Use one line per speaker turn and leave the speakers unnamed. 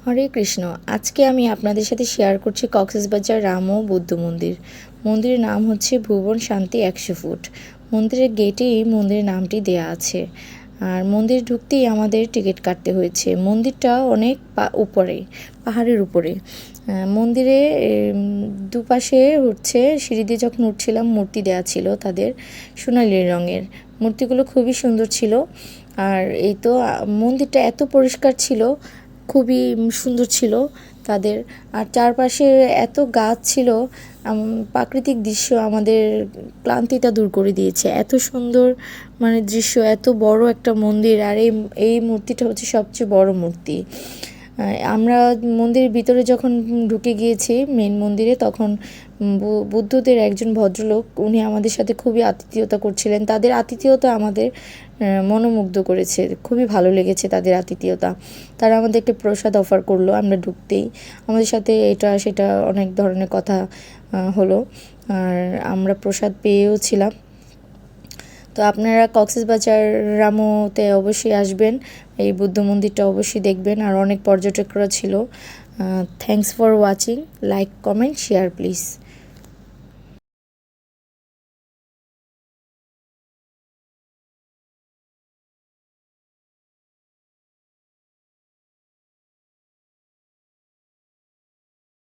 হরে কৃষ্ণ। আজকে আমি আপনাদের সাথে শেয়ার করছি কক্সবাজার রামও বৌদ্ধ মন্দির। মন্দিরের নাম হচ্ছে ভুবন শান্তি 100 ফুট। মন্দিরের গেটেই মন্দিরের নামটি দেয়া আছে। আর মন্দির ঢুকতেই আমাদের টিকিট কাটতে হয়েছে। মন্দিরটা অনেক উপরে, পাহাড়ের উপরে। মন্দিরে দুপাশে হচ্ছে সিঁড়ি দিয়ে যখন উঠছিলাম মূর্তি দেয়া ছিল তাদের সোনালি রঙের। মূর্তিগুলো খুবই সুন্দর ছিল। আর এই তো মন্দিরটা এত পরিষ্কার ছিল, খুবই সুন্দর ছিল তাদের। আর চারপাশে এত গাছ ছিল, প্রাকৃতিক দৃশ্য আমাদের ক্লান্তিটা দূর করে দিয়েছে। এত সুন্দর মানে দৃশ্য, এত বড় একটা মন্দির। আর এই মূর্তিটা হচ্ছে সবচেয়ে বড় মূর্তি। আমরা মন্দিরের ভিতরে যখন ঢুকে গিয়েছি মেন মন্দিরে, তখন বুদ্ধদের একজন ভদ্রলোক উনি আমাদের সাথে খুবই আতিথেয়তা করছিলেন। তাদের আতিথেয়তা আমাদের মনোমুগ্ধ করেছে, খুবই ভালো লেগেছে তাদের আতিথেয়তা। তারা আমাদেরকে প্রসাদ অফার করলো আমরা ঢুকতেই। আমাদের সাথে এটা সেটা অনেক ধরনের কথা হলো। আর আমরা প্রসাদ পেয়েও ছিলাম। তো আপনারা কক্সবাজার রামুতে অবশ্যই আসবেন, এই বুদ্ধ মন্দিরটা অবশ্যই দেখবেন। আর অনেক পর্যটকরা ছিল। Thanks for watching. Like, comment, share please.